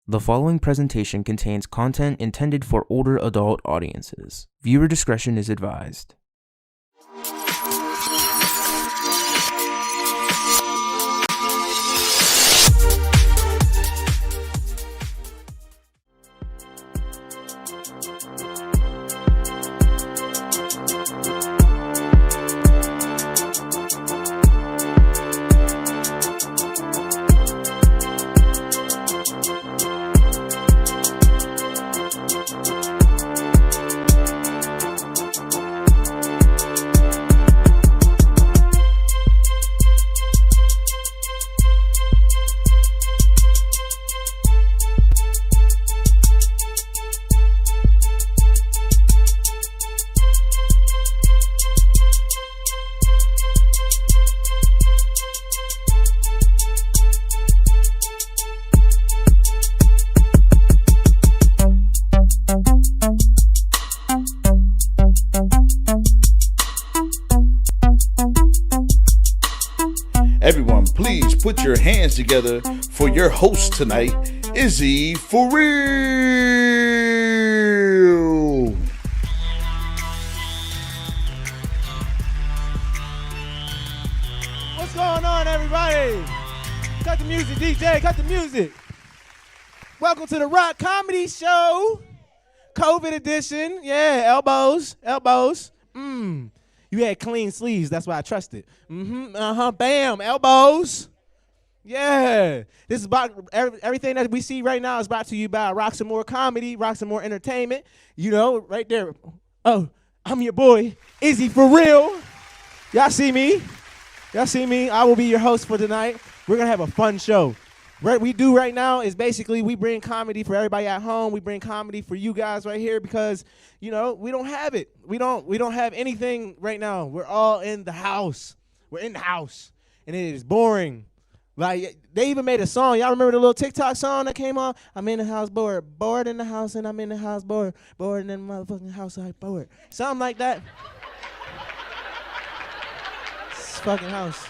The following presentation contains content intended for older adult audiences. Viewer discretion is advised. Everyone, please put your hands together for your host tonight, Izzy For Real. What's going on, everybody? Cut the music, DJ, cut the music. Welcome to the Rock Comedy Show, COVID edition. Yeah, elbows. You had clean sleeves, that's why I trusted. Bam, elbows. Yeah. This is about everything that we see right now is brought to you by Rock Some More Comedy, Rock Some More Entertainment. You know, right there. Oh, I'm your boy, Izzy For Real. Y'all see me? I will be your host for tonight. We're going to have a fun show. What we do right now is basically we bring comedy for everybody at home. We bring comedy for you guys right here because, you know, we don't have it. We don't have anything right now. We're all in the house. We're in the house, and it is boring. Like, they even made a song. Y'all remember the little TikTok song that came on? I'm in the house bored in the house, and I'm in the house bored in the motherfucking house, I'm bored. Something like that. This fucking house.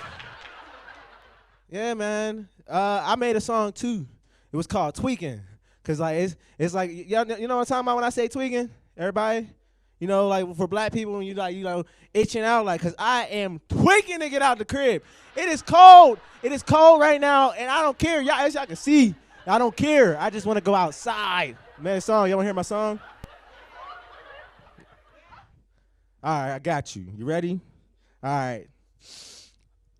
Yeah, man. I made a song too. It was called Tweaking. Cause like it's like you know what I'm talking about when I say tweaking? Everybody? You know, like for black people when you itching out, like, cause I am tweaking to get out the crib. It is cold. It is cold right now, and I don't care. Y'all, as y'all can see, I don't care. I just want to go outside. Man, song, y'all wanna hear my song? All right, I got you. You ready? All right.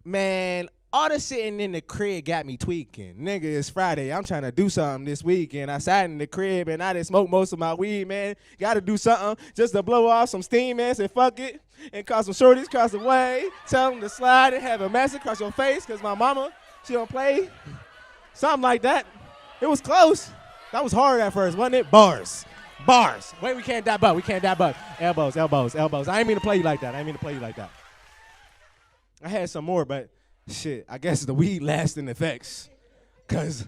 Man, all the sitting in the crib got me tweaking. Nigga, it's Friday. I'm trying to do something this week, and I sat in the crib, and I didn't smoke most of my weed, man. Got to do something just to blow off some steam, man. Say fuck it, and call some shorties cross the way. Tell them to slide and have a message across your face, because my mama, she don't play. Something like that. It was close. That was hard at first, wasn't it? Bars. Wait, we can't dab up. Elbows. I ain't mean to play you like that. I had some more, but shit, I guess the weed lasting effects, cause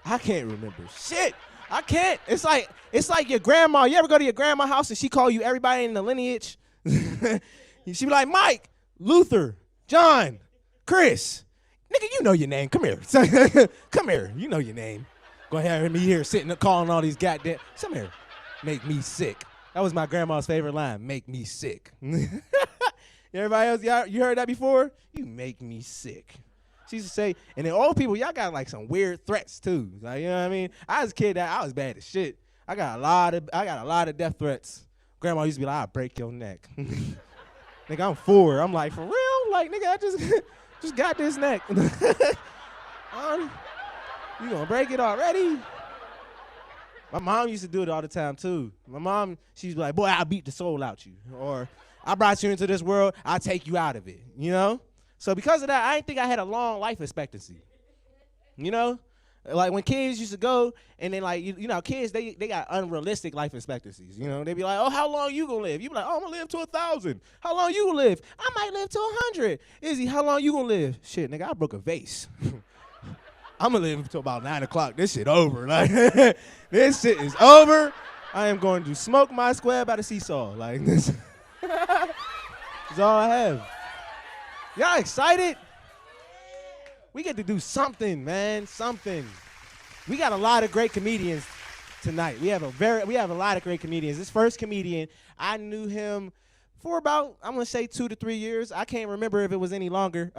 I can't remember shit. I can't. It's like your grandma. You ever go to your grandma's house and she call you everybody in the lineage? She be like, Mike, Luther, John, Chris. Nigga, you know your name. Come here. Come here. You know your name. Go ahead and me here sitting and calling all these goddamn. Come here. Make me sick. That was my grandma's favorite line. Make me sick. Everybody else, y'all, you heard that before? You make me sick. She used to say, and then old people, y'all got like some weird threats too. Like, you know what I mean? I was a kid that I was bad as shit. I got a lot of death threats. Grandma used to be like, I'll break your neck. Nigga, I'm 4. I'm like, for real? Like, nigga, I just got this neck. You gonna break it already? My mom used to do it all the time too. My mom, she's like, boy, I'll beat the soul out you. Or I brought you into this world, I'll take you out of it, you know? So because of that, I didn't think I had a long life expectancy, you know? Like when kids used to go and then like, you know, kids, they got unrealistic life expectancies, you know? They be like, oh, how long you gonna live? You be like, oh, I'm gonna live to 1,000. How long you gonna live? I might live to 100. Izzy, how long you gonna live? Shit, nigga, I broke a vase. I'm gonna live until about 9 o'clock. This shit over. Like, this shit is over. I am going to smoke my square by the seesaw. Like this. That's all I have. Y'all excited? We get to do something, man. Something. We got a lot of great comedians tonight. We have a lot of great comedians. This first comedian, I knew him for about, I'm gonna say 2 to 3 years. I can't remember if it was any longer.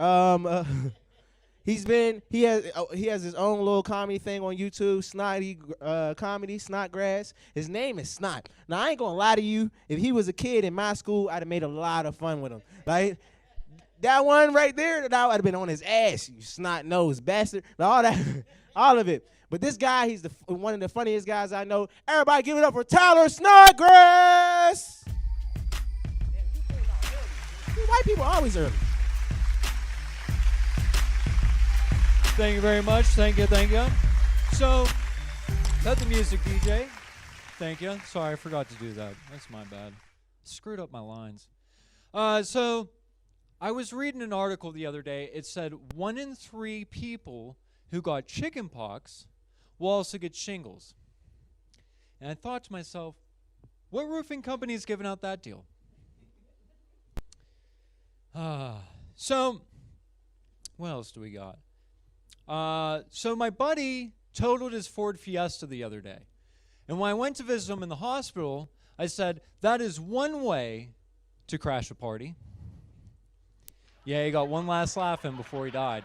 He has his own little comedy thing on YouTube, Snotty Comedy, Snodgrass. His name is Snot. Now, I ain't gonna lie to you. If he was a kid in my school, I'd have made a lot of fun with him. Like, that one right there, that I'd have been on his ass, you snot-nosed bastard. All that, all of it. But this guy, he's one of the funniest guys I know. Everybody give it up for Tyler Snodgrass! White people are always early. Thank you very much. Thank you. So, that's the music, DJ. Thank you. Sorry, I forgot to do that. That's my bad. Screwed up my lines. So, I was reading an article the other day. It said 1 in 3 people who got chicken pox will also get shingles. And I thought to myself, what roofing company is giving out that deal? So, what else do we got? So my buddy totaled his Ford Fiesta the other day. And when I went to visit him in the hospital, I said, that is one way to crash a party. Yeah, he got one last laugh in before he died.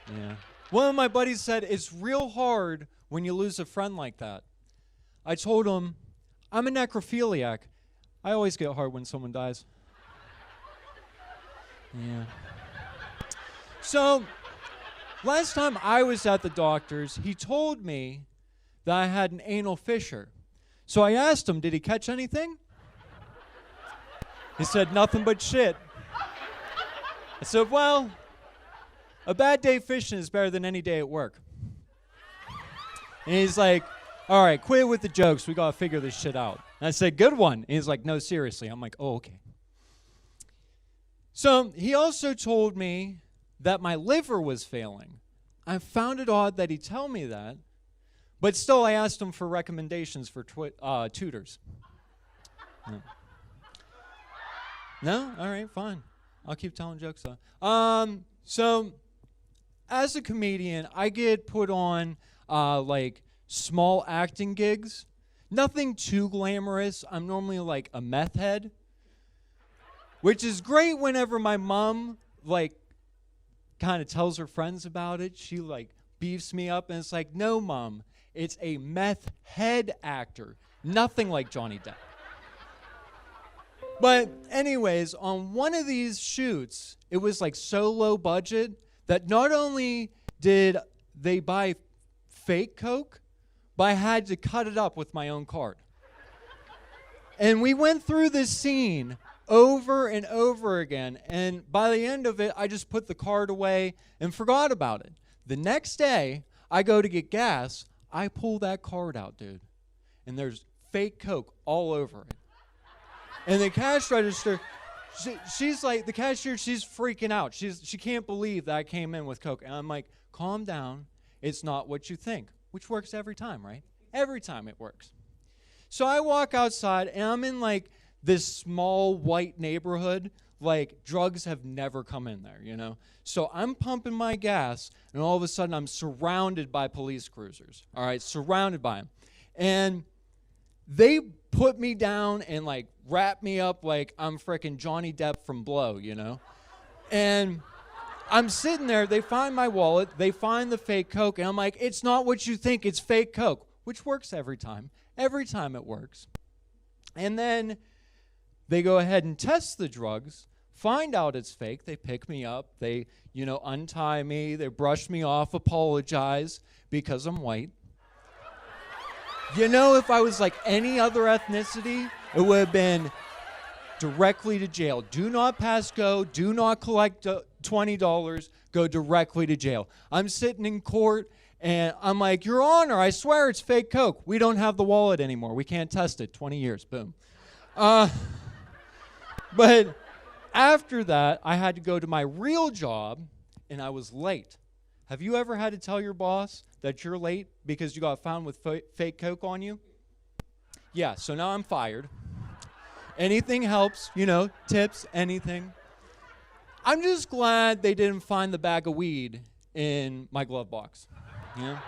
Yeah. One of my buddies said, it's real hard when you lose a friend like that. I told him, I'm a necrophiliac. I always get hard when someone dies. Yeah. So, last time I was at the doctor's, he told me that I had an anal fissure. So I asked him, did he catch anything? He said, nothing but shit. I said, well, a bad day fishing is better than any day at work. And he's like, all right, quit with the jokes. We got to figure this shit out. And I said, good one. And he's like, no, seriously. I'm like, oh, okay. So he also told me that my liver was failing. I found it odd that he'd tell me that, but still I asked him for recommendations for tutors. No? No? All right, fine. I'll keep telling jokes though. So as a comedian, I get put on like small acting gigs. Nothing too glamorous. I'm normally like a meth head, which is great whenever my mom like kind of tells her friends about it. She like beefs me up and it's like, no, Mom, it's a meth head actor. Nothing like Johnny Depp. But anyways, on one of these shoots, it was like so low budget that not only did they buy fake Coke, but I had to cut it up with my own card. And we went through this scene over and over again, and by the end of it, I just put the card away and forgot about it. The next day, I go to get gas, I pull that card out, dude, and there's fake Coke all over it. And the cash register, she's like, the cashier, she's freaking out. She can't believe that I came in with Coke. And I'm like, calm down, it's not what you think, which works every time, right? Every time it works. So I walk outside, and I'm in like this small white neighborhood, like drugs have never come in there, you know? So I'm pumping my gas, and all of a sudden I'm surrounded by police cruisers, all right, surrounded by them. And they put me down and like wrap me up like I'm frickin' Johnny Depp from Blow, you know? And I'm sitting there, they find my wallet, they find the fake Coke, and I'm like, it's not what you think, it's fake Coke, which works every time. Every time it works. And then they go ahead and test the drugs, find out it's fake, they pick me up, they, you know, untie me, they brush me off, apologize because I'm white. You know, if I was like any other ethnicity, it would have been directly to jail. Do not pass go, do not collect $20, go directly to jail. I'm sitting in court, and I'm like, Your Honor, I swear it's fake Coke. We don't have the wallet anymore. We can't test it. 20 years, boom. But after that, I had to go to my real job, and I was late. Have you ever had to tell your boss that you're late because you got found with fake Coke on you? Yeah, so now I'm fired. Anything helps, you know, tips, anything. I'm just glad they didn't find the bag of weed in my glove box. You know?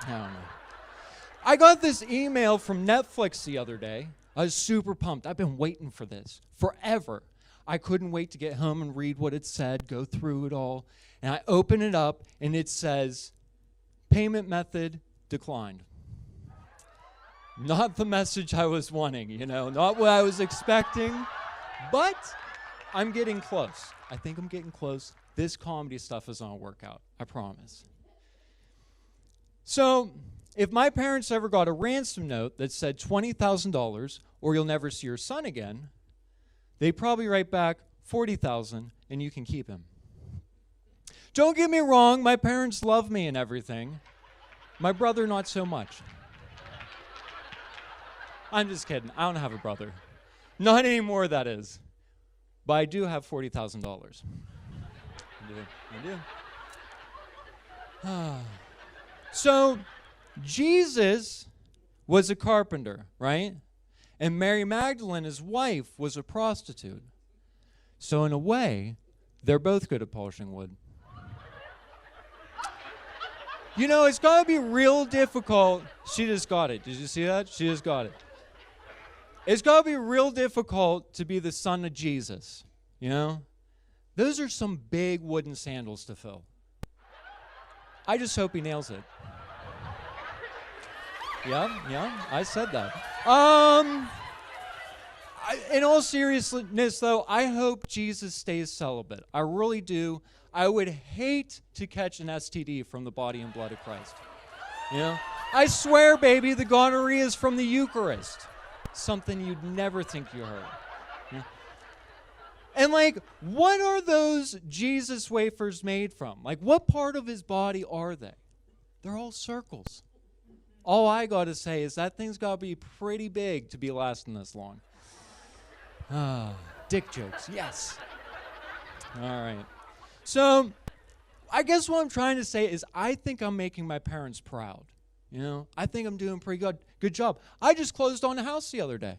I don't know. I got this email from Netflix the other day. I was super pumped. I've been waiting for this forever. I couldn't wait to get home and read what it said, go through it all. And I open it up, and it says, payment method declined. Not the message I was wanting, not what I was expecting, but I'm getting close. I think I'm getting close. This comedy stuff is gonna work out, I promise. So, if my parents ever got a ransom note that said $20,000 or you'll never see your son again, they probably write back $40,000 and you can keep him. Don't get me wrong, my parents love me and everything. My brother, not so much. I'm just kidding. I don't have a brother. Not anymore, that is. But I do have $40,000. I do. So, Jesus was a carpenter, right? And Mary Magdalene, his wife, was a prostitute. So in a way, they're both good at polishing wood. It's got to be real difficult. She just got it. Did you see that? She just got it. It's got to be real difficult to be the son of Jesus, Those are some big wooden sandals to fill. I just hope he nails it. Yeah, I said that. In all seriousness, though, I hope Jesus stays celibate. I really do. I would hate to catch an STD from the body and blood of Christ. I swear, baby, the gonorrhea is from the Eucharist. Something you'd never think you heard. And, what are those Jesus wafers made from? What part of his body are they? They're all circles. All I got to say is that thing's got to be pretty big to be lasting this long. Dick jokes, yes. All right. So, I guess what I'm trying to say is I think I'm making my parents proud. I think I'm doing pretty good job. I just closed on a house the other day.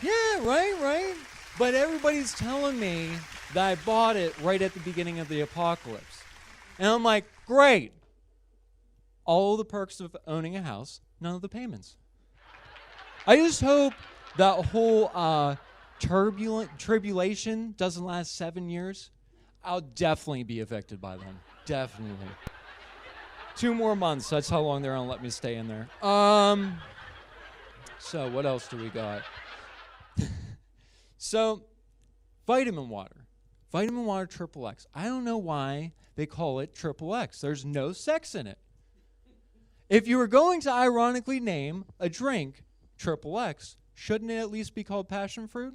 Yeah, right. But everybody's telling me that I bought it right at the beginning of the apocalypse. And I'm like, great. All the perks of owning a house, none of the payments. I just hope that whole tribulation doesn't last 7 years. I'll definitely be evicted by then. Definitely. 2 more months. That's how long they're going to let me stay in there. So what else do we got? So, vitamin water. Vitamin water triple X. I don't know why they call it triple X. There's no sex in it. If you were going to ironically name a drink triple X, shouldn't it at least be called passion fruit?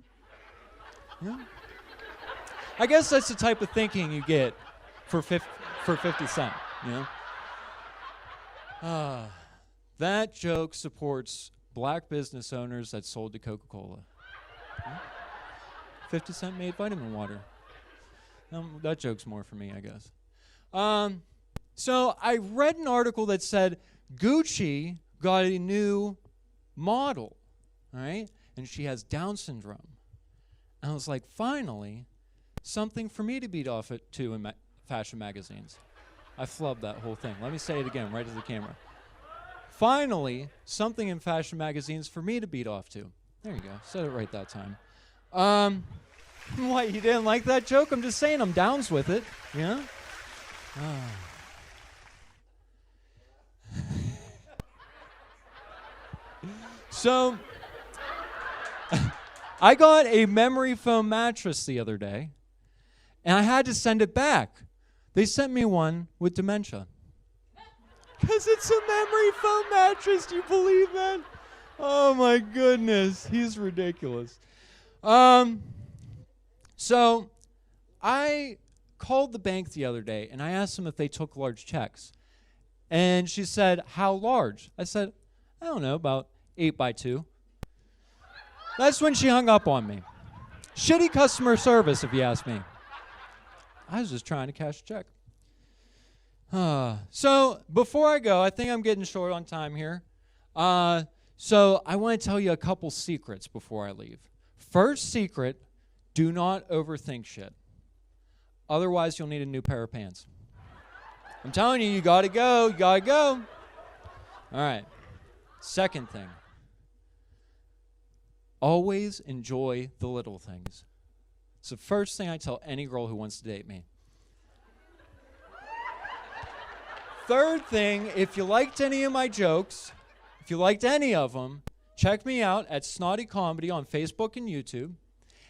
Yeah. I guess that's the type of thinking you get for 50 cents, That joke supports black business owners that sold to Coca-Cola. 50 cent made vitamin water. That joke's more for me, I guess. So I read an article that said Gucci got a new model, all right? And she has Down syndrome. And I was like, finally, something for me to beat off it to in fashion magazines. I flubbed that whole thing. Let me say it again, right to the camera. Finally, something in fashion magazines for me to beat off to. There you go. Said it right that time. What, you didn't like that joke? I'm just saying I'm downs with it. Yeah? So, I got a memory foam mattress the other day, and I had to send it back. They sent me one with dementia. Because it's a memory foam mattress. Do you believe that? Oh, my goodness. He's ridiculous. So, I called the bank the other day, and I asked them if they took large checks. And she said, how large? I said, I don't know, about 8x2. That's when she hung up on me. Shitty customer service, if you ask me. I was just trying to cash a check. So, before I go, I think I'm getting short on time here. So, I want to tell you a couple secrets before I leave. First secret, do not overthink shit. Otherwise, you'll need a new pair of pants. I'm telling you, you gotta go. You gotta go. All right. Second thing. Always enjoy the little things. It's the first thing I tell any girl who wants to date me. Third thing, if you liked any of my jokes, if you liked any of them, check me out at Snotty Comedy on Facebook and YouTube.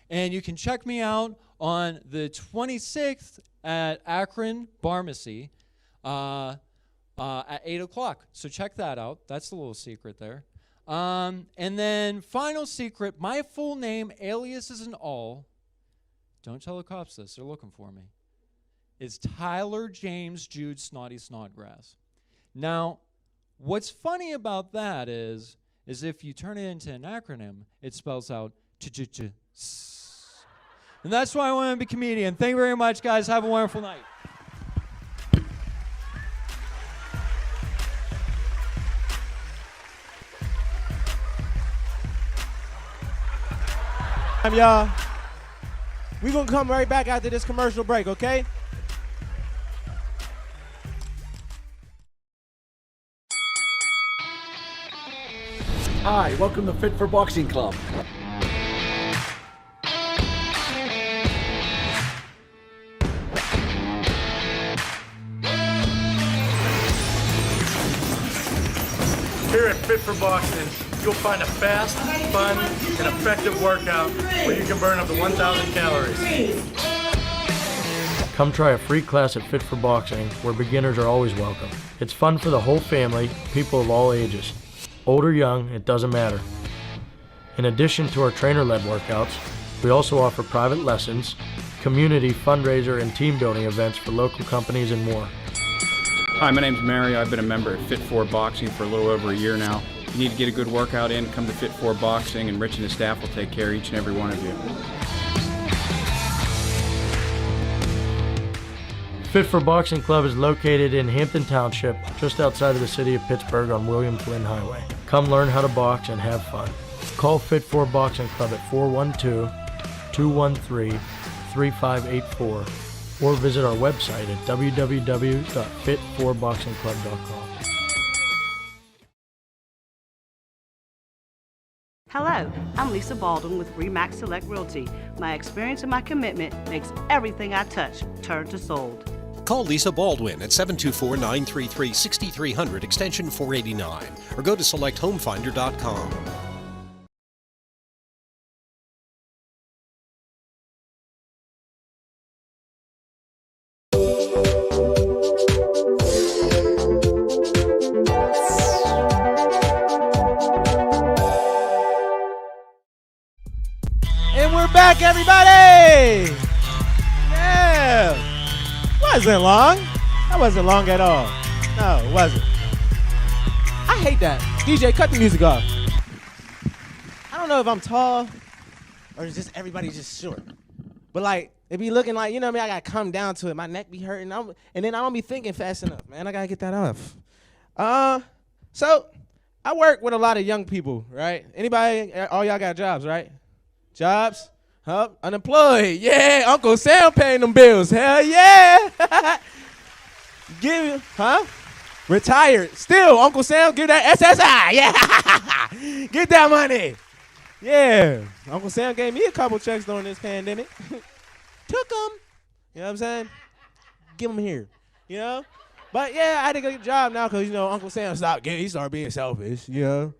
And you can check me out on the 26th at Akron Pharmacy at 8 o'clock. So check that out. That's the little secret there. And then final secret, my full name, aliases and all, don't tell the cops this, they're looking for me, is Tyler James Jude Snotty Snodgrass. Now, what's funny about that is if you turn it into an acronym, it spells out TJS. And that's why I want to be a comedian. Thank you very much, guys. Have a wonderful night. Y'all, we're going to come right back after this commercial break, okay? Hi, welcome to Fit for Boxing Club. Here at Fit for Boxing, you'll find a fast, fun, and effective workout where you can burn up to 1,000 calories. Come try a free class at Fit for Boxing, where beginners are always welcome. It's fun for the whole family, people of all ages. Old or young, it doesn't matter. In addition to our trainer-led workouts, we also offer private lessons, community, fundraiser, and team building events for local companies and more. Hi, my name's Mario. I've been a member at Fit for Boxing for a little over a year now. If you need to get a good workout in, come to Fit for Boxing, and Rich and his staff will take care of each and every one of you. Fit for Boxing Club is located in Hampton Township, just outside of the city of Pittsburgh on William Flynn Highway. Come learn how to box and have fun. Call Fit for Boxing Club at 412-213-3584 or visit our website at www.fit4boxingclub.com. Hello, I'm Lisa Baldwin with Remax Select Realty. My experience and my commitment makes everything I touch turn to sold. Call Lisa Baldwin at 724-933-6300 extension 489 or go to selecthomefinder.com. And we're back, everybody! Yeah! Wasn't long. That wasn't long at all. No, it wasn't. I hate that. DJ, cut the music off. I don't know if I'm tall or is just everybody just short. But like, it be looking like, you know what I mean? I gotta come down to it. My neck be hurting. And then I don't be thinking fast enough, man. I gotta get that off. So I work with a lot of young people, right? Anybody, all y'all got jobs, right? Jobs? Huh? Unemployed. Yeah, Uncle Sam paying them bills. Hell yeah. Retired. Still, Uncle Sam give that SSI. Yeah. Get that money. Yeah. Uncle Sam gave me a couple checks during this pandemic. Took them. You know what I'm saying? Give them here. You know? But yeah, I had to get a job now because, you know, Uncle Sam he started being selfish, you know?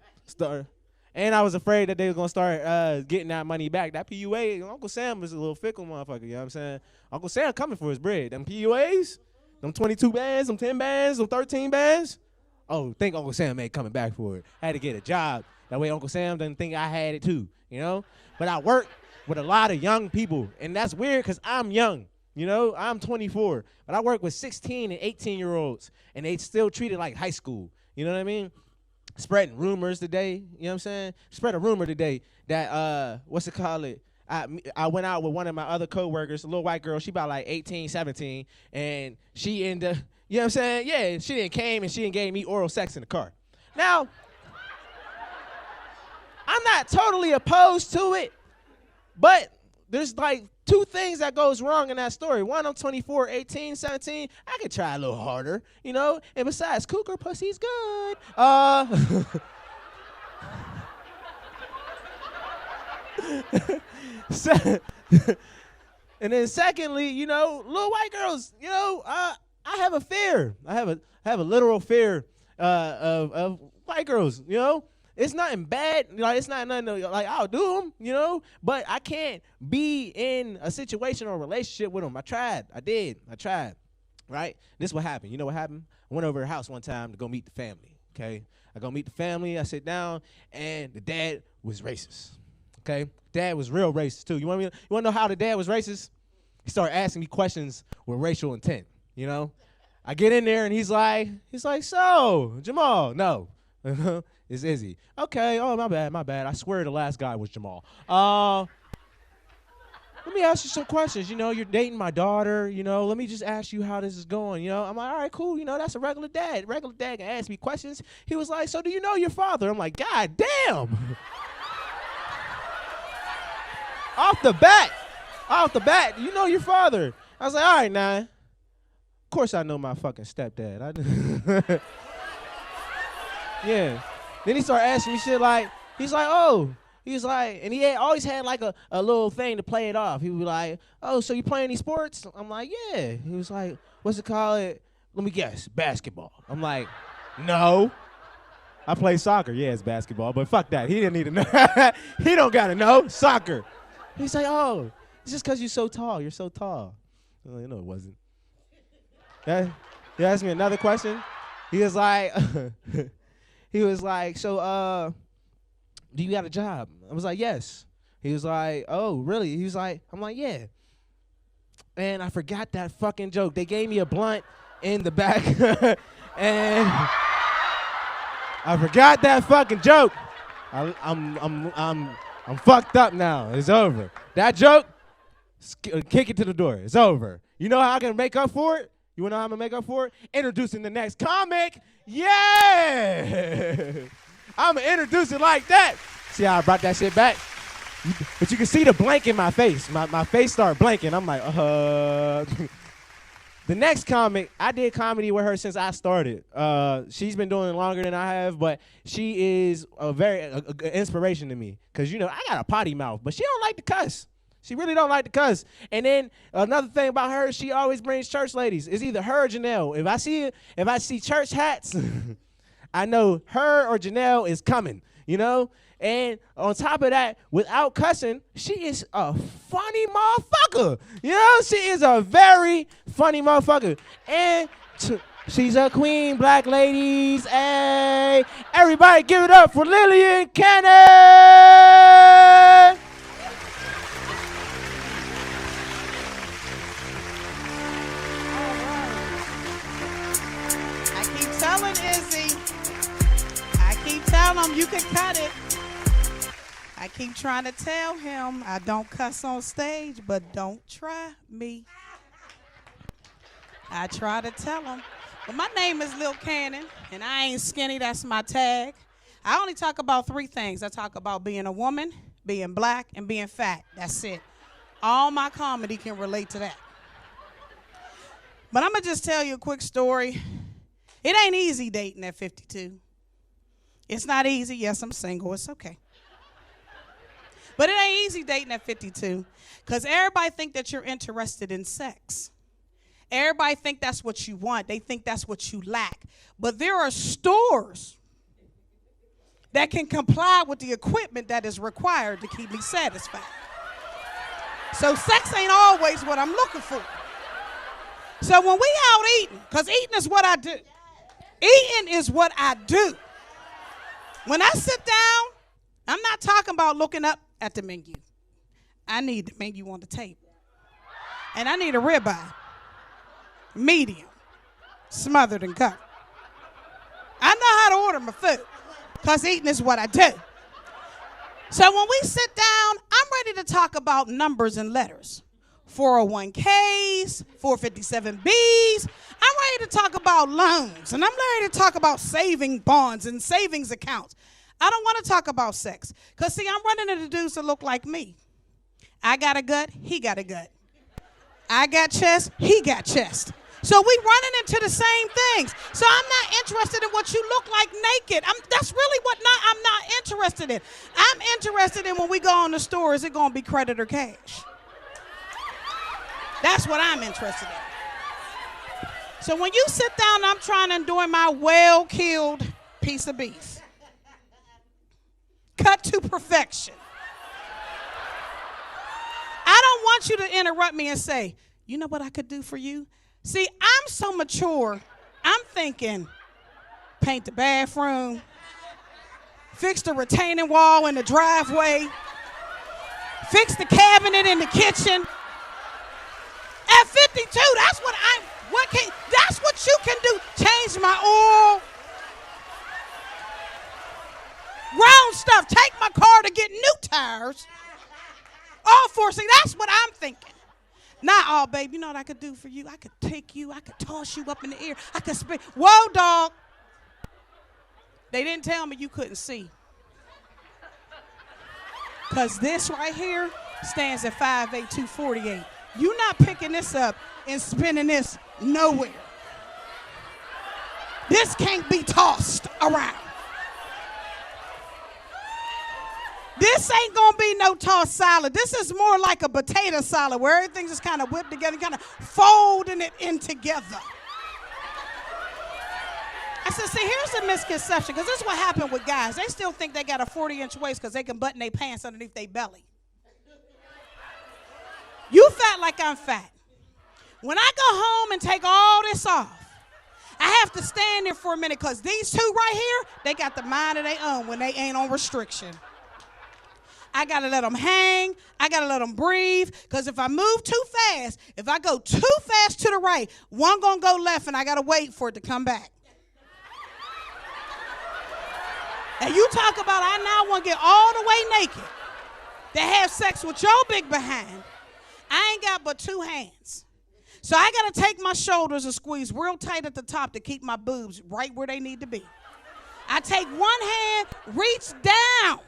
And I was afraid that they were going to start getting that money back. That PUA, Uncle Sam was a little fickle motherfucker, you know what I'm saying? Uncle Sam coming for his bread. Them PUAs, them 22 bands, them 10 bands, them 13 bands. Oh, think Uncle Sam ain't coming back for it. I had to get a job. That way Uncle Sam doesn't think I had it too, you know? But I work with a lot of young people, and that's weird because I'm young, you know? I'm 24, but I work with 16 and 18-year-olds, and they still treat it like high school, you know what I mean? Spreading rumors today, you know what I'm saying? Spread a rumor today that, I went out with one of my other coworkers, a little white girl. She about like 18, 17, and she ended up, you know what I'm saying? Yeah, she didn't came and she didn't gave me oral sex in the car. Now, I'm not totally opposed to it, but there's like 2 things that goes wrong in that story. One, I'm 24, 18, 17. I could try a little harder, you know? And besides, cougar pussy's good. And then secondly, you know, little white girls, you know, I have a fear. I have a literal fear of white girls, you know? It's nothing bad, like it's not nothing like I'll do them, you know, but I can't be in a situation or a relationship with them. I tried, right? This is what happened. You know what happened? I went over to her house one time to go meet the family, okay? I go meet the family, I sit down, and the dad was racist, okay? Dad was real racist too. You want to know how the dad was racist? He started asking me questions with racial intent, you know? I get in there and he's like, so, Jamal, no. It's Izzy. Okay, oh, my bad. I swear the last guy was Jamal. Let me ask you some questions. You know, you're dating my daughter, you know, let me just ask you how this is going, you know. I'm like, all right, cool, you know, that's a regular dad. Regular dad can ask me questions. He was like, so do you know your father? I'm like, God damn. Off the bat, you know your father. I was like, all right, now. Of course I know my fucking stepdad. Yeah. Then he started asking me shit like, he's like, and he always had like a little thing to play it off. He would be like, oh, so you play any sports? I'm like, yeah. He was like, what's it called? Let me guess, basketball. I'm like, no. I play soccer. Yeah, it's basketball, but fuck that. He didn't need to know. He don't got to know. Soccer. He's like, oh, it's just because you're so tall. You're so tall. Oh, you know it wasn't. He asked me another question. He was like, so, do you got a job? I was like, yes. He was like, oh, really? He was like, I'm like, yeah. And I forgot that fucking joke. They gave me a blunt in the back, and I forgot that fucking joke. I'm fucked up now. It's over. That joke, kick it to the door. It's over. You know how I can make up for it? You wanna know how I'm gonna make up for it? Introducing the next comic. Yeah! I'm gonna introduce it like that. See how I brought that shit back? But you can see the blank in my face. My face started blanking. I'm like, The next comic, I did comedy with her since I started. She's been doing it longer than I have, but she is a very inspiration to me. Cause you know, I got a potty mouth, but she don't like to cuss. She really don't like to cuss. And then another thing about her, she always brings church ladies. It's either her or Janelle. If I see church hats, I know her or Janelle is coming, you know? And on top of that, without cussing, she is a funny motherfucker. You know, she is a very funny motherfucker. And she's a queen, black ladies. Hey, everybody give it up for Lillian Cannon. Telling Izzy, I keep telling him you can cut it. I keep trying to tell him I don't cuss on stage, but don't try me. I try to tell him. But my name is Lil Cannon, and I ain't skinny, that's my tag. I only talk about 3 things. I talk about being a woman, being black, and being fat. That's it. All my comedy can relate to that. But I'm going to just tell you a quick story. It ain't easy dating at 52. It's not easy. Yes, I'm single. It's okay. But it ain't easy dating at 52 because everybody think that you're interested in sex. Everybody think that's what you want. They think that's what you lack. But there are stores that can comply with the equipment that is required to keep me satisfied. So sex ain't always what I'm looking for. So when we out eating, because eating is what I do. Eating is what I do. When I sit down, I'm not talking about looking up at the menu. I need the menu on the table. And I need a ribeye, medium, smothered and covered. I know how to order my food because eating is what I do. So when we sit down, I'm ready to talk about numbers and letters. 401ks, 457Bs. I'm ready to talk about loans, and I'm ready to talk about saving bonds and savings accounts. I don't want to talk about sex because, see, I'm running into dudes that look like me. I got a gut, he got a gut. I got chest, he got chest. So we running into the same things. So I'm not interested in what you look like naked. That's really what I'm not interested in. I'm interested in when we go in the store, is it going to be credit or cash? That's what I'm interested in. So when you sit down, I'm trying to enjoy my well-killed piece of beef. Cut to perfection. I don't want you to interrupt me and say, you know what I could do for you? See, I'm so mature, I'm thinking paint the bathroom, fix the retaining wall in the driveway, fix the cabinet in the kitchen. At 52, that's what you can do. Change my oil. Ground stuff, take my car to get new tires. All for, see, that's what I'm thinking. Not all, babe, you know what I could do for you? I could take you, I could toss you up in the air. I could spin. Whoa, dog. They didn't tell me you couldn't see. Because this right here stands at 5'8", 248. You're not picking this up and spinning this nowhere. This can't be tossed around. This ain't gonna be no tossed salad. This is more like a potato salad where everything's just kind of whipped together, kind of folding it in together. I said, see, here's a misconception, because this is what happened with guys. They still think they got a 40-inch waist because they can button their pants underneath their belly. You fat like I'm fat. When I go home and take all this off, I have to stand there for a minute because these two right here, they got the mind of their own when they ain't on restriction. I got to let them hang. I got to let them breathe. Because if I move too fast, if I go too fast to the right, one going to go left and I got to wait for it to come back. And you talk about I now want to get all the way naked to have sex with your big behind. I ain't got but two hands. So I got to take my shoulders and squeeze real tight at the top to keep my boobs right where they need to be. I take one hand, reach down,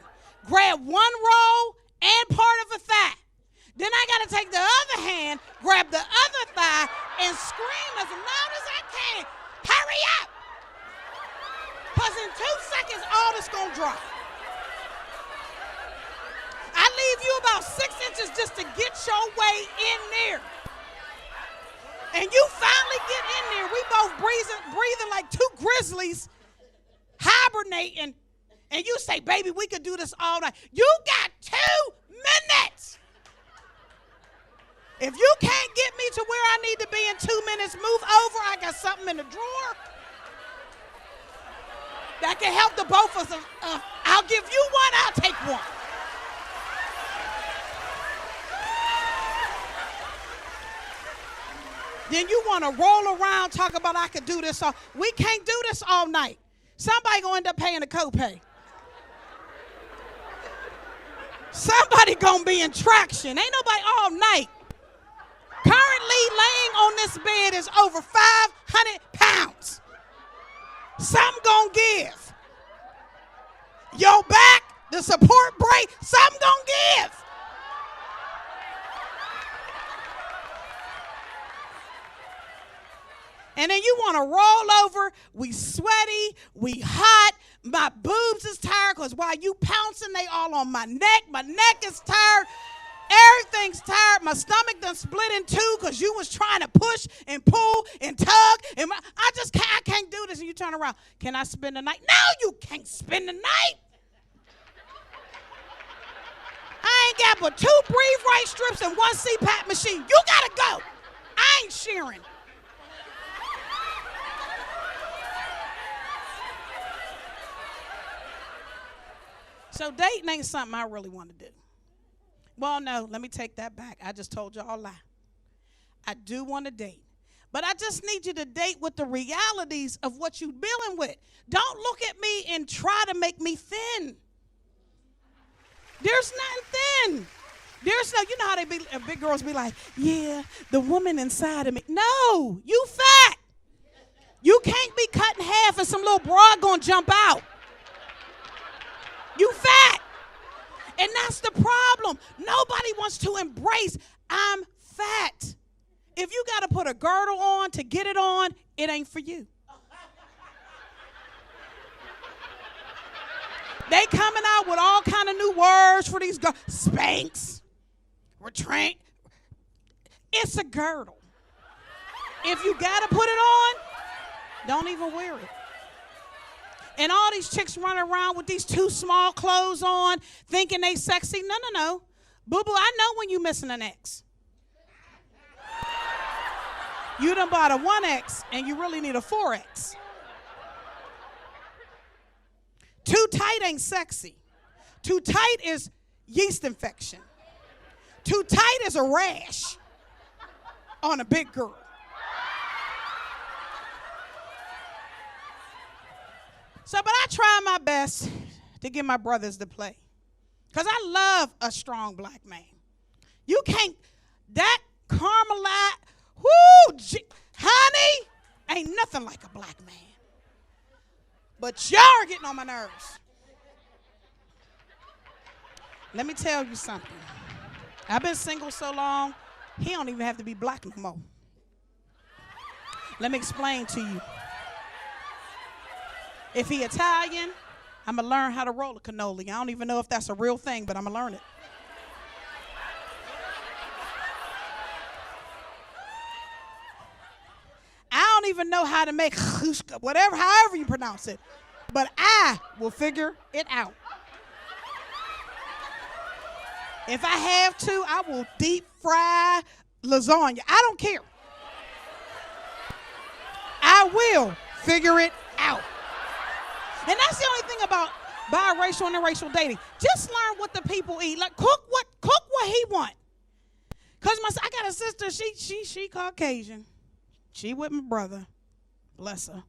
grab one roll and part of a thigh. Then I got to take the other hand, grab the other thigh, and scream as loud as I can, hurry up! Because in 2 seconds, all this going to drop. I leave you about 6 inches just to get your way in there. And you finally get in there. We both breathing like two grizzlies, hibernating. And you say, baby, we could do this all night. You got 2 minutes. If you can't get me to where I need to be in 2 minutes, move over. I got something in the drawer that can help the both of us. I'll give you one, I'll take one. Then you want to roll around, talk about I could do this all. We can't do this all night. Somebody going to end up paying a copay. Somebody going to be in traction. Ain't nobody all night. Currently laying on this bed is over 500 pounds. Something going to give. Your back, the support break, something going to give. And then you want to roll over. We sweaty. We hot. My boobs is tired because while you pouncing, they all on my neck. My neck is tired. Everything's tired. My stomach done split in two because you was trying to push and pull and tug. And I can't do this. And you turn around. Can I spend the night? No, you can't spend the night. I ain't got but 2 breathe right strips and 1 CPAP machine. You got to go. I ain't sharing. So dating ain't something I really want to do. Well, no, let me take that back. I just told y'all a lie. I do want to date. But I just need you to date with the realities of what you're dealing with. Don't look at me and try to make me thin. There's nothing thin. There's no, you know how they be, big girls be like, yeah, the woman inside of me. No, you fat. You can't be cut in half and some little broad gonna jump out. You fat. And that's the problem. Nobody wants to embrace, I'm fat. If you got to put a girdle on to get it on, it ain't for you. They coming out with all kind of new words for these girls. Spanx, retraint. It's a girdle. If you got to put it on, don't even wear it. And all these chicks running around with these too small clothes on, thinking they sexy. No. Boo-boo, I know when you missing an X. You done bought a 1X and you really need a 4X. Too tight ain't sexy. Too tight is yeast infection. Too tight is a rash on a big girl. So, but I try my best to get my brothers to play. Because I love a strong black man. You can't, that Carmelite, honey, ain't nothing like a black man. But y'all are getting on my nerves. Let me tell you something. I've been single so long, he don't even have to be black no more. Let me explain to you. If he Italian, I'm going to learn how to roll a cannoli. I don't even know if that's a real thing, but I'm going to learn it. I don't even know how to make whatever, however you pronounce it. But I will figure it out. If I have to, I will deep fry lasagna. I don't care. I will figure it out. And that's the only thing about biracial and interracial dating. Just learn what the people eat. Like cook what he want. Cause I got a sister. She Caucasian. She with my brother. Bless her.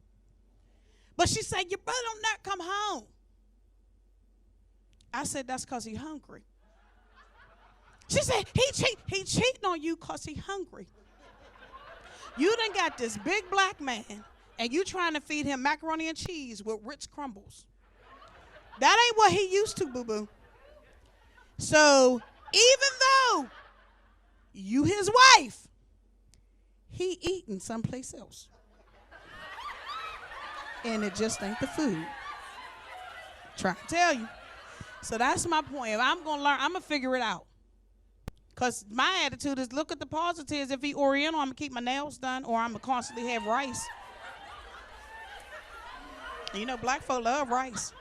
But she said, your brother don't not come home. I said, that's cause he hungry. She said, he cheating on you cause he hungry. You done got this big black man. And you trying to feed him macaroni and cheese with Ritz crumbles. That ain't what he used to, boo-boo. So even though you his wife, he eating someplace else. And it just ain't the food. Trying to tell you. So that's my point. If I'm going to learn, I'm going to figure it out. Because my attitude is look at the positives. If he Oriental, I'm going to keep my nails done or I'm going to constantly have rice. You know, black folk love rice.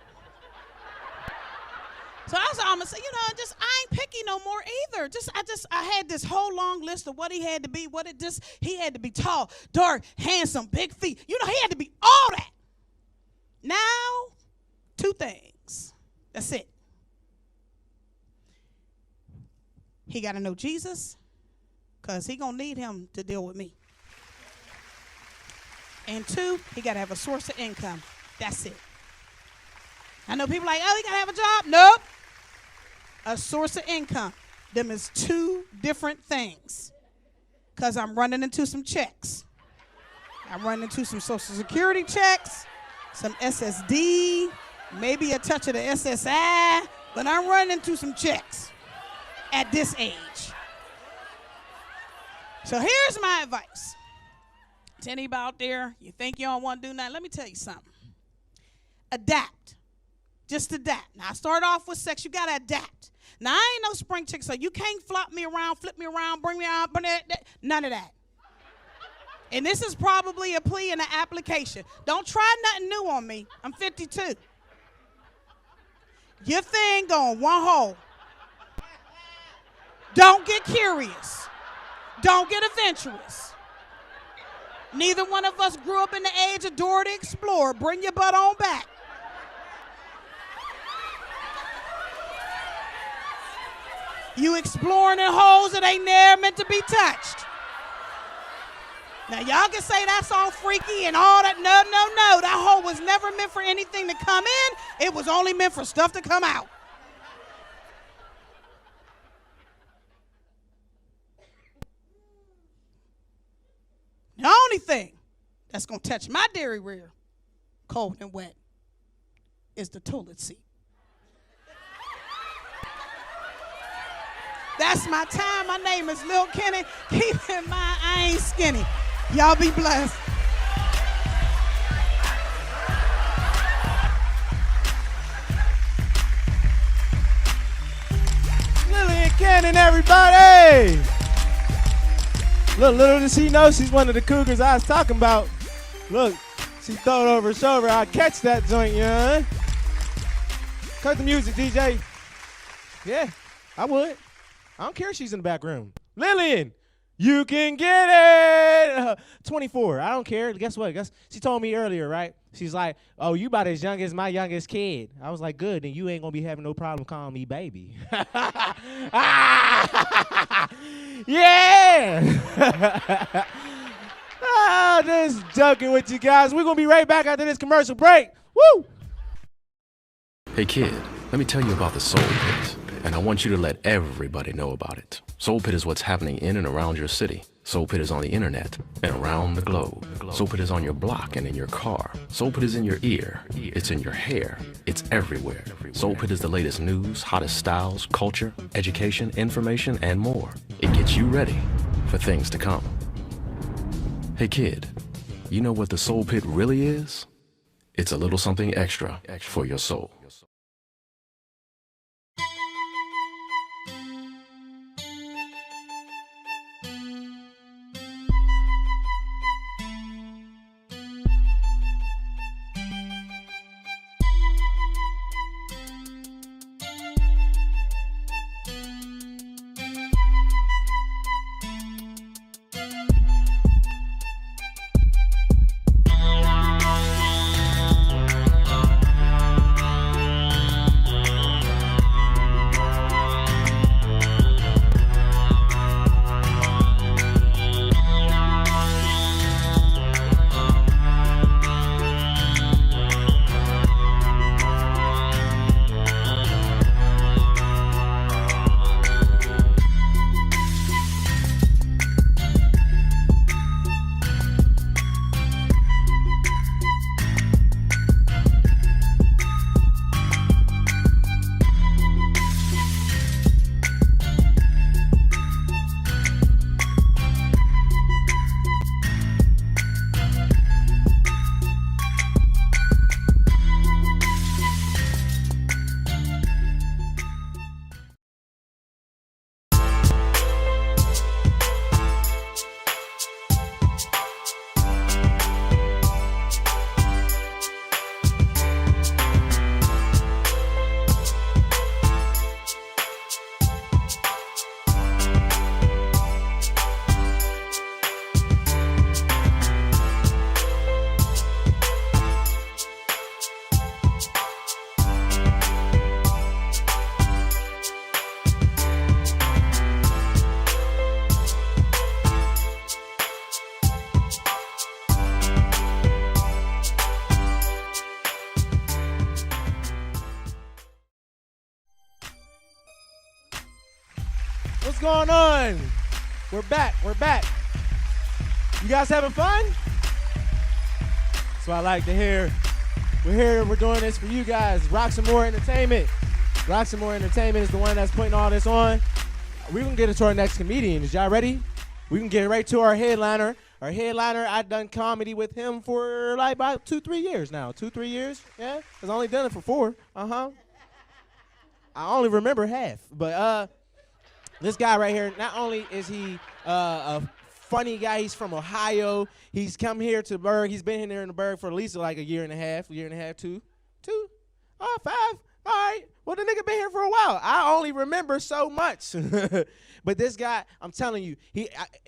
So that's all I'm gonna say. You know, I ain't picky no more either. I had this whole long list of what he had to be. He had to be tall, dark, handsome, big feet. You know, he had to be all that. Now, 2 things. That's it. He got to know Jesus, because he gonna need him to deal with me. And 2, he got to have a source of income. That's it. I know people like, oh, he got to have a job. Nope. A source of income. Them is 2 different things. Because I'm running into some checks. I'm running into some Social Security checks, some SSD, maybe a touch of the SSI, but I'm running into some checks at this age. So here's my advice. To anybody out there, you think you don't want to do nothing, let me tell you something. Adapt. Just adapt. Now, I start off with sex. You got to adapt. Now, I ain't no spring chick, so you can't flip me around, bring me out, none of that. And this is probably a plea and an application. Don't try nothing new on me. I'm 52. Your thing going one hole. Don't get curious. Don't get adventurous. Neither one of us grew up in the age of Dora the Explorer. Bring your butt on back. You exploring in holes that ain't never meant to be touched. Now, y'all can say that's all freaky and all that. No. That hole was never meant for anything to come in. It was only meant for stuff to come out. The only thing that's going to touch my dairy rear, cold and wet, is the toilet seat. That's my time. My name is Lil Kenny. Keep in mind, I ain't skinny. Y'all be blessed. Lillian Cannon, everybody! Look, little does she know she's one of the cougars I was talking about. Look, she throw it over her shoulder. I'll catch that joint, you know? Cut the music, DJ. Yeah, I would. I don't care if she's in the back room. Lillian, you can get it. 24, I don't care. Guess what? She told me earlier, right? She's like, oh, you about as young as my youngest kid. I was like, good, then you ain't gonna be having no problem calling me baby. Yeah! Just joking with you guys. We're gonna be right back after this commercial break. Woo! Hey kid, let me tell you about the Soul Pit, and I want you to let everybody know about it. Soul Pit is what's happening in and around your city. Soul Pit is on the internet and around the globe. Soul Pit is on your block and in your car. Soul Pit is in your ear. It's in your hair. It's everywhere. Soul Pit is the latest news, hottest styles, culture, education, information, and more. It gets you ready for things to come. Hey kid, you know what the Soul Pit really is? It's a little something extra for your soul. What's going on? We're back. You guys having fun? That's what I like to hear. We're here, we're doing this for you guys. Roxamore Entertainment. Roxamore Entertainment is the one that's putting all this on. We're gonna get into our next comedian. Is y'all ready? We can get right to our headliner. Our headliner, I've done comedy with him for like about 2-3 years now. 2-3 years, yeah? I've only done it for 4, I only remember half, but this guy right here, not only is he a funny guy, he's from Ohio. He's come here to Berg. He's been here in the Berg for at least like a year and a half, 2? 5. All right. Well, the nigga been here for a while. I only remember so much. But this guy, I'm telling you,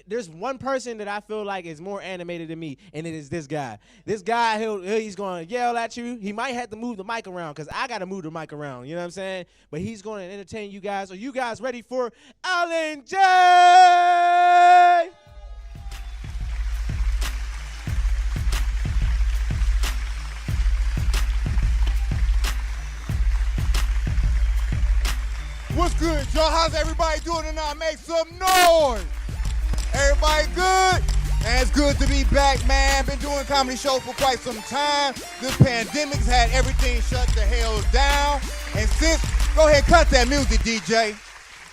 there's one person that I feel like is more animated than me, and it is this guy. This guy, he's going to yell at you. He might have to move the mic around because I got to move the mic around. You know what I'm saying? But he's going to entertain you guys. Are you guys ready for Alan J? What's good, y'all? How's everybody doing tonight? Make some noise. Everybody good? And it's good to be back, man. Been doing comedy shows for quite some time. This pandemic's had everything shut the hell down. And since, go ahead, cut that music, DJ.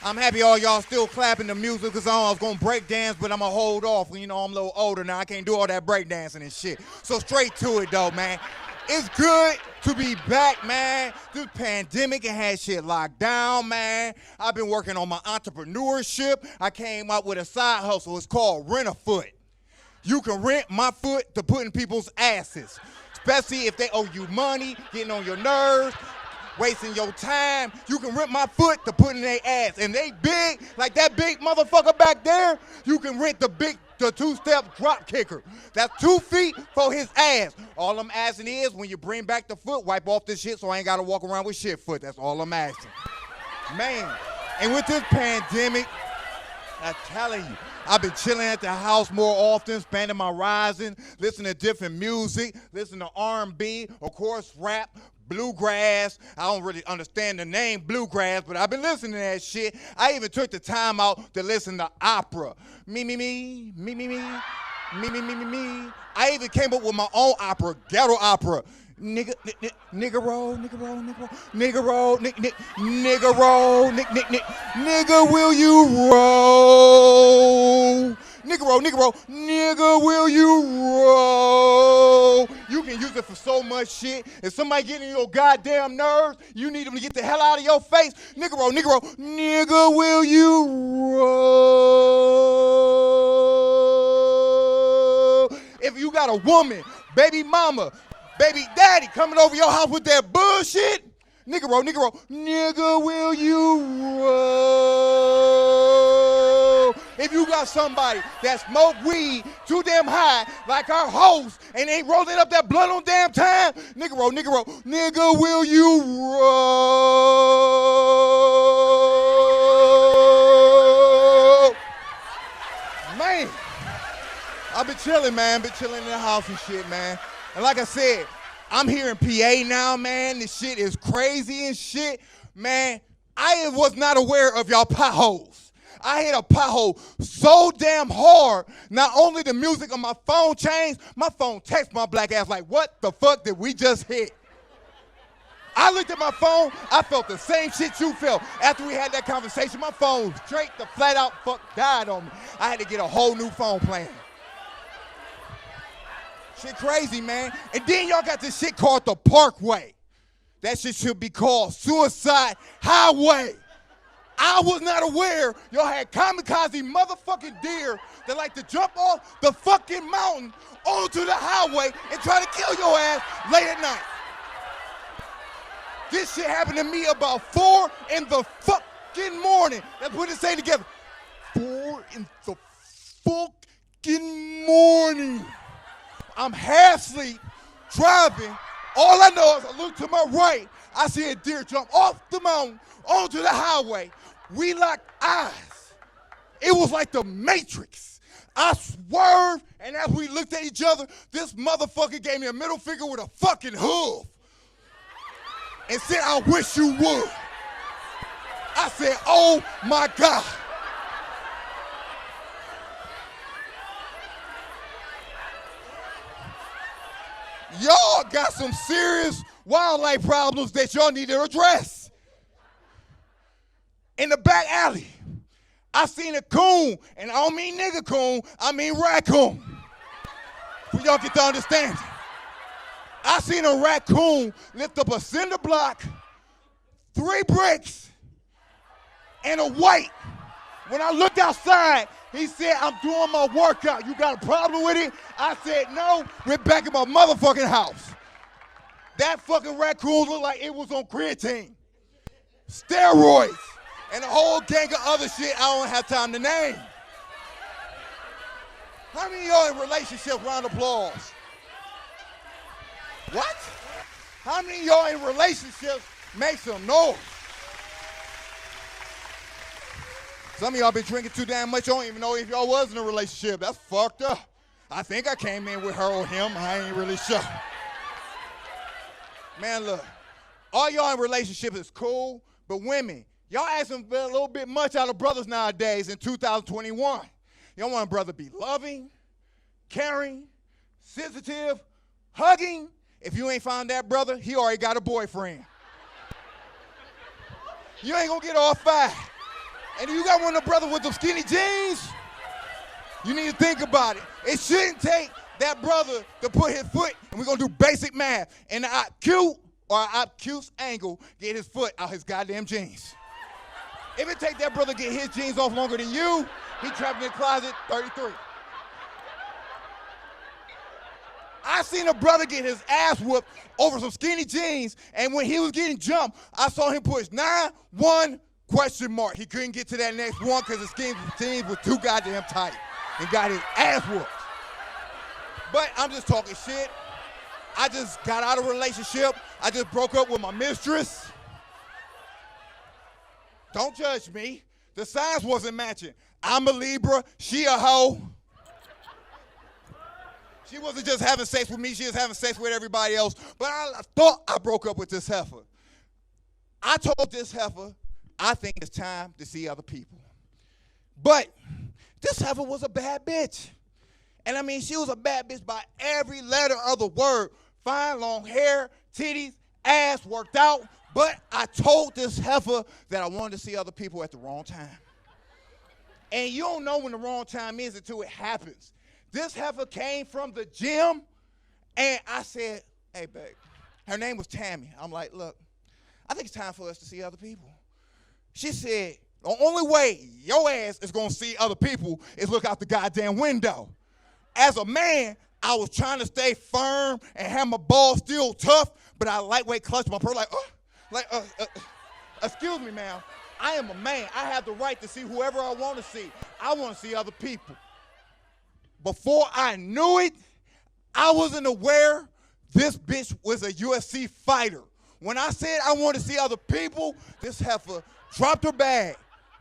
I'm happy all y'all still clapping the music because I was going to break dance, but I'm going to hold off. You know, I'm a little older now. I can't do all that break dancing and shit. So straight to it, though, man. It's good to be back, man. This pandemic and had shit locked down, man. I've been working on my entrepreneurship. I came up with a side hustle. It's called Rent-A-Foot. You can rent my foot to put in people's asses, especially if they owe you money, getting on your nerves, wasting your time. You can rent my foot to put in their ass. And they big, like that big motherfucker back there, you can rent the two-step drop kicker. That's 2 feet for his ass. All I'm asking is when you bring back the foot, wipe off this shit so I ain't gotta walk around with shit foot. That's all I'm asking. Man, and with this pandemic, I'm telling you, I've been chilling at the house more often, spending my rising, listening to different music, listening to R&B, of course, rap, bluegrass. I don't really understand the name bluegrass, but I've been listening to that shit. I even took the time out to listen to opera. Me. I even came up with my own opera, ghetto opera. Nigga roll, will you roll? Nigga, will you roll? You can use it for so much shit. If somebody getting your goddamn nerves, you need them to get the hell out of your face. Nigga roll. Nigga, will you roll? If you got a woman, baby mama, baby daddy coming over your house with that bullshit, nigga roll. Nigga, will you roll? If you got somebody that smoke weed too damn high, like our host, and ain't rolling up that blunt on damn time, nigga roll. Nigga, will you roll? Man, I've been chilling, man. Been chilling in the house and shit, man. And like I said, I'm here in PA now, man. This shit is crazy and shit. Man, I was not aware of y'all potholes. I hit a pothole so damn hard, not only the music on my phone changed, my phone text my black ass like, what the fuck did we just hit? I looked at my phone, I felt the same shit you felt. After we had that conversation, my phone straight the flat out fuck died on me. I had to get a whole new phone plan. Shit crazy, man. And then y'all got this shit called the Parkway. That shit should be called Suicide Highway. I was not aware y'all had kamikaze motherfucking deer that like to jump off the fucking mountain onto the highway and try to kill your ass late at night. This shit happened to me about 4 in the fucking morning. Let's put this thing together. 4 in the fucking morning. I'm half asleep, driving. All I know is I look to my right, I see a deer jump off the mountain onto the highway. We locked eyes. It was like the Matrix. I swerved, and as we looked at each other, this motherfucker gave me a middle finger with a fucking hoof and said, I wish you would. I said, oh my God. Y'all got some serious wildlife problems that y'all need to address. In the back alley, I seen a coon, and I don't mean nigga coon, I mean raccoon. For y'all get to understand it. I seen a raccoon lift up a cinder block, 3 bricks, and a weight. When I looked outside, he said, I'm doing my workout. You got a problem with it? I said, no, we're back at my motherfucking house. That fucking raccoon looked like it was on creatine, steroids, and a whole gang of other shit I don't have time to name. How many of y'all in relationships? Round of applause. What? How many of y'all in relationships? Make some noise. Some of y'all been drinking too damn much. I don't even know if y'all was in a relationship. That's fucked up. I think I came in with her or him. I ain't really sure. Man, look, all y'all in relationships is cool, but women, y'all asking for a little bit much out of brothers nowadays in 2021. Y'all want a brother to be loving, caring, sensitive, hugging. If you ain't found that brother, he already got a boyfriend. You ain't gonna get all 5. and you got one of the brothers with them skinny jeans, you need to think about it. It shouldn't take that brother to put his foot, and we're going to do basic math, and the obtuse or obtuse angle get his foot out his goddamn jeans. If it take that brother to get his jeans off longer than you, he trapped in the closet 33. I seen a brother get his ass whooped over some skinny jeans, and when he was getting jumped, I saw him push 9-1 ? He couldn't get to that next one because his skinny jeans was too goddamn tight and got his ass whooped. But I'm just talking shit. I just got out of a relationship. I just broke up with my mistress. Don't judge me. The signs wasn't matching. I'm a Libra, she a hoe. She wasn't just having sex with me, she was having sex with everybody else. But I thought I broke up with this heifer. I told this heifer, I think it's time to see other people. But this heifer was a bad bitch. And I mean, she was a bad bitch by every letter of the word. Fine, long hair, titties, ass, worked out. But I told this heifer that I wanted to see other people at the wrong time. And you don't know when the wrong time is until it happens. This heifer came from the gym, and I said, hey, babe. Her name was Tammy. I'm like, look, I think it's time for us to see other people. She said, the only way your ass is going to see other people is look out the goddamn window. As a man, I was trying to stay firm and have my balls still tough, but I lightweight clutched my purse excuse me, ma'am. I am a man. I have the right to see whoever I want to see. I want to see other people. Before I knew it, I wasn't aware this bitch was a UFC fighter. When I said I wanted to see other people, this heifer dropped her bag,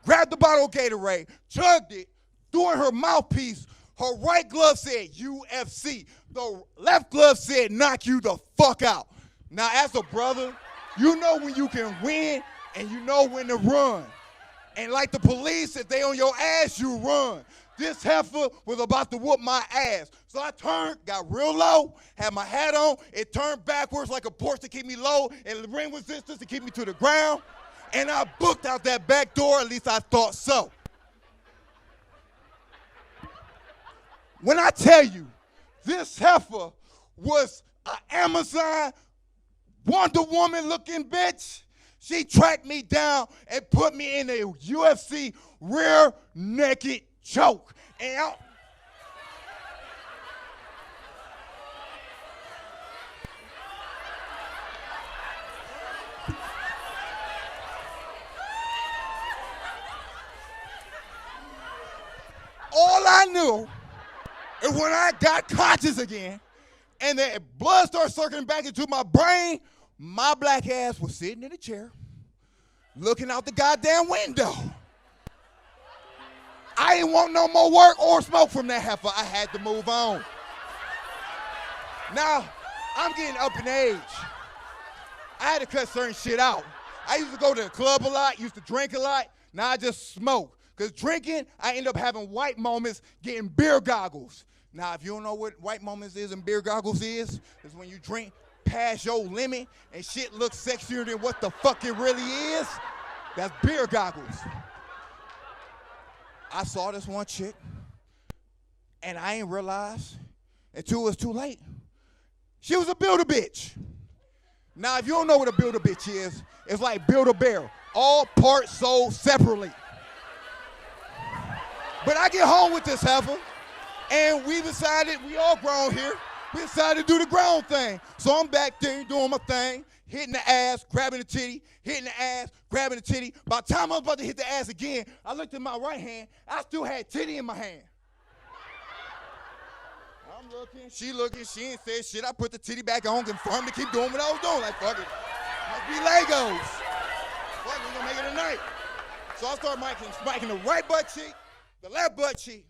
grabbed the bottle of Gatorade, chugged it, threw in her mouthpiece. Her right glove said UFC. The left glove said knock you the fuck out. Now, as a brother, you know when you can win and you know when to run. And like the police, if they on your ass, you run. This heifer was about to whoop my ass. So I turned, got real low, had my hat on. It turned backwards like a Porsche to keep me low and the ring resistance to keep me to the ground. And I booked out that back door, at least I thought so. When I tell you, this heifer was an Amazon Wonder Woman looking bitch, she tracked me down and put me in a UFC rear naked choke. And all I knew is when I got conscious again and the blood started circling back into my brain, my black ass was sitting in a chair looking out the goddamn window. I didn't want no more work or smoke from that heifer. I had to move on. Now, I'm getting up in age. I had to cut certain shit out. I used to go to the club a lot, used to drink a lot. Now I just smoke. Because drinking, I end up having white moments, getting beer goggles. Now, if you don't know what white moments is and beer goggles is when you drink past your limit and shit looks sexier than what the fuck it really is. That's beer goggles. I saw this one chick, and I ain't realized until it was too late. She was a Build-A-Bitch. Now, if you don't know what a Build-A-Bitch is, it's like Build-A-Bear. All parts sold separately. But I get home with this heifer, and we decided, we all grown here, we decided to do the grown thing. So I'm back there doing my thing, hitting the ass, grabbing the titty, hitting the ass, grabbing the titty. By the time I was about to hit the ass again, I looked at my right hand, I still had titty in my hand. I'm looking, she ain't said shit. I put the titty back on, confirmed to keep doing what I was doing. Like, fuck it, must be Legos. Fuck, we gonna make it a night. So I started smiking the right butt cheek, the left butt cheek,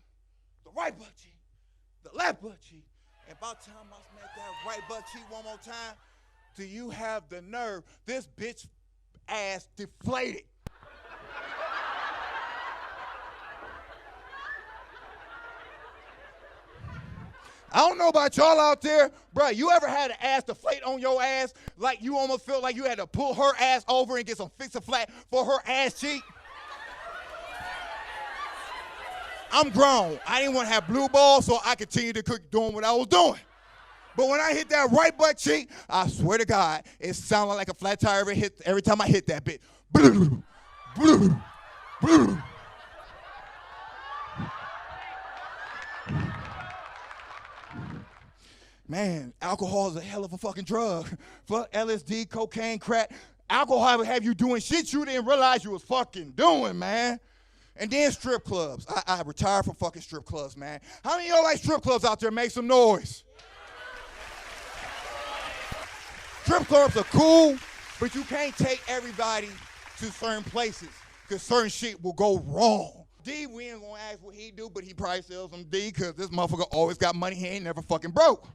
the right butt cheek, the left butt cheek. And about time I smack that right butt cheek one more time, do you have the nerve? This bitch ass deflated. I don't know about y'all out there, bro. You ever had an ass deflate on your ass like you almost felt like you had to pull her ass over and get some fix-a-flat for her ass cheek? I'm grown. I didn't want to have blue balls, so I continued to keep doing what I was doing. But when I hit that right butt cheek, I swear to God, it sounded like a flat tire every time I hit that bit. Blue, blue, blue. Man, alcohol is a hell of a fucking drug. Fuck LSD, cocaine, crack. Alcohol would have you doing shit you didn't realize you was fucking doing, man. And then strip clubs. I retired from fucking strip clubs, man. How many of y'all like strip clubs out there? Make some noise. Strip clubs are cool, but you can't take everybody to certain places because certain shit will go wrong. D, we ain't gonna ask what he do, but he probably sells some D because this motherfucker always got money. He ain't never fucking broke.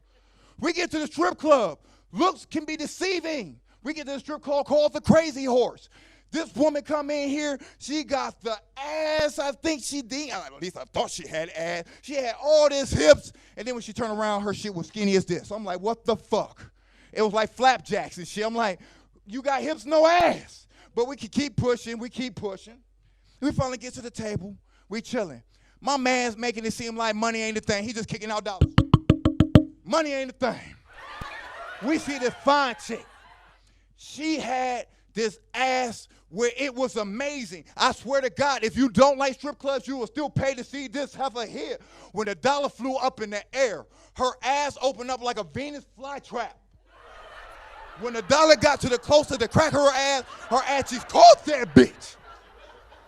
We get to the strip club. Looks can be deceiving. We get to the strip club called the Crazy Horse. This woman come in here, she got the ass I think she did. At least I thought she had ass. She had all this hips, and then when she turned around, her shit was skinny as this. I'm like, what the fuck? It was like flapjacks and shit. I'm like, you got hips, no ass. But we can keep pushing, we keep pushing. We finally get to the table, we chilling. My man's making it seem like money ain't the thing. He just kicking out dollars. Money ain't the thing. We see this fine chick. She had this ass where it was amazing. I swear to God, if you don't like strip clubs, you will still pay to see this heifer here. When the dollar flew up in the air, her ass opened up like a Venus flytrap. When the dollar got to the closer to crack her ass just caught that bitch.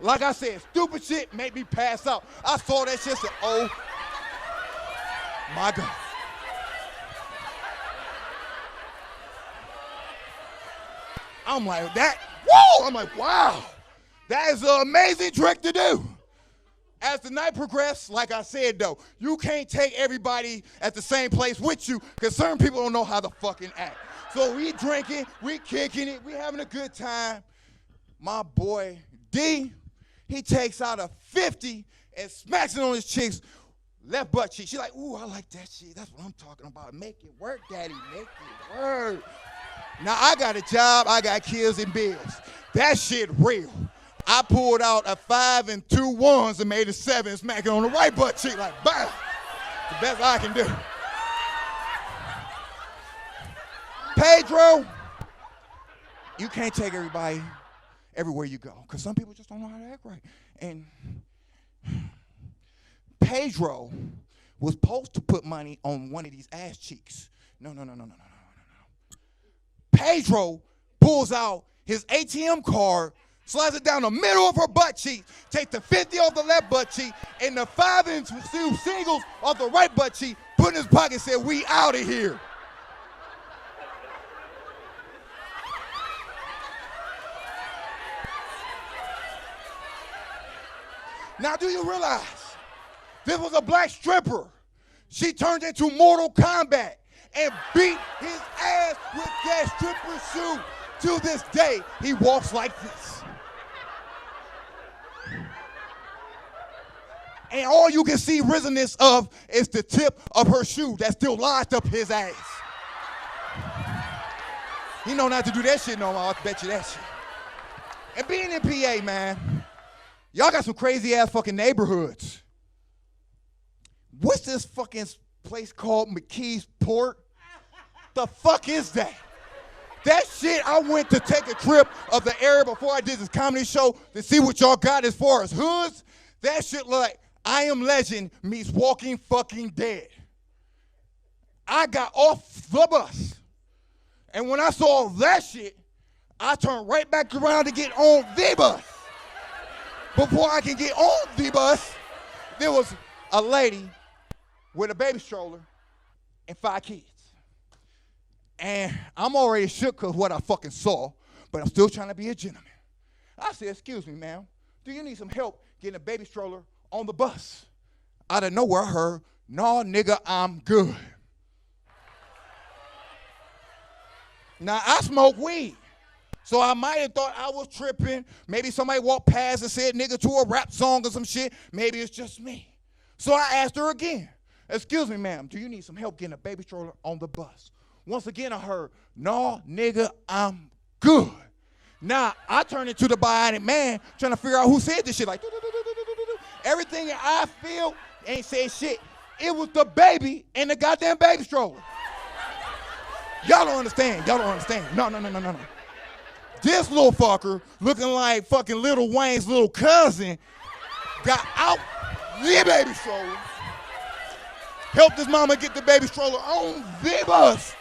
Like I said, stupid shit made me pass out. I saw that shit and said, oh my God. I'm like, whoa! I'm like, wow, that is an amazing trick to do. As the night progressed, like I said though, you can't take everybody at the same place with you because certain people don't know how to fucking act. So we drinking, we kicking it, we having a good time. My boy D, he takes out a 50 and smacks it on his chick's left butt cheek. She's like, ooh, I like that shit. That's what I'm talking about. Make it work, daddy, make it work. Now, I got a job, I got kids and bills. That shit real. I pulled out a 5 and 2 ones and made a 7, smacking on the right butt cheek like, bam. The best I can do. Pedro, you can't take everybody everywhere you go because some people just don't know how to act right. And Pedro was supposed to put money on one of these ass cheeks. No. Pedro pulls out his ATM card, slides it down the middle of her butt cheek, takes the 50 off the left butt cheek, and the 5 and 2 singles off the right butt cheek, put in his pocket and said, we out of here. Now, do you realize this was a black stripper? She turned into Mortal Kombat and beat his ass with that stripper shoe. To this day, he walks like this. And all you can see risenness of is the tip of her shoe that still lodged up his ass. He know not to do that shit no more, I bet you that shit. And being in PA, man, y'all got some crazy ass fucking neighborhoods. What's this fucking place called McKee's Port? The fuck is that? That shit, I went to take a trip of the area before I did this comedy show to see what y'all got as far as hoods. That shit like I Am Legend meets Walking Fucking Dead. I got off the bus. And when I saw that shit, I turned right back around to get on the bus. Before I can get on the bus, there was a lady with a baby stroller and 5 kids. And I'm already shook because what I fucking saw, but I'm still trying to be a gentleman. I said, excuse me, ma'am, do you need some help getting a baby stroller on the bus? Out of nowhere, I heard, no, nigga, I'm good. Now, I smoke weed, so I might have thought I was tripping. Maybe somebody walked past and said nigga to a rap song or some shit. Maybe it's just me. So I asked her again, excuse me, ma'am, do you need some help getting a baby stroller on the bus? Once again, I heard, no, nigga, I'm good. Now, I turned into the bionic man trying to figure out who said this shit. Like, Everything I feel ain't saying shit. It was the baby and the goddamn baby stroller. Y'all don't understand. Y'all don't understand. No. This little fucker, looking like fucking Lil Wayne's little cousin, got out the baby stroller, helped his mama get the baby stroller on the bus,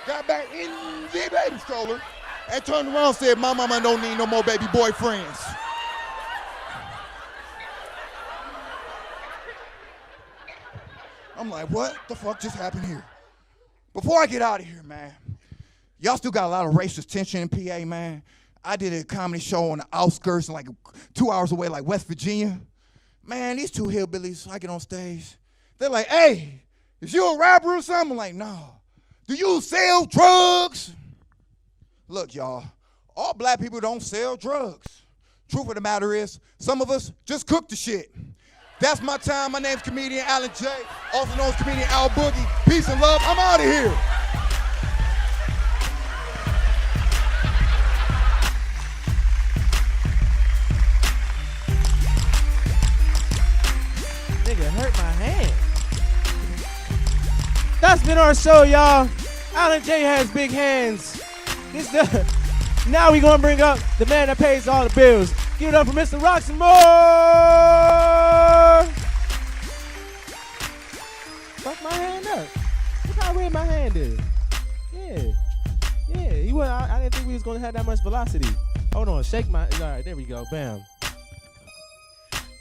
got back in the baby stroller, and turned around and said, my mama don't need no more baby boyfriends. I'm like, what the fuck just happened here? Before I get out of here, man, y'all still got a lot of racist tension in PA, man. I did a comedy show on the outskirts, like 2 hours away, like West Virginia. Man, these two hillbillies, I get on stage. They're like, hey, is you a rapper or something? I'm like, no. Do you sell drugs? Look, y'all, all black people don't sell drugs. Truth of the matter is, some of us just cook the shit. That's my time. My name's comedian Alan J, also known as comedian Al Boogie. Peace and love. I'm out of here. Nigga hurt my hand. That's been our show, y'all. Alan J has big hands. Now we gonna bring up the man that pays all the bills. Give it up for Mr. Roxamore. Fuck my hand up. Look how red my hand is. Yeah. I didn't think we was gonna have that much velocity. Hold on, shake my. All right, there we go. Bam.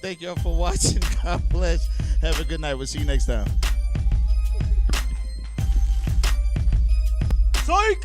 Thank y'all for watching. God bless. Have a good night. We'll see you next time. Psych.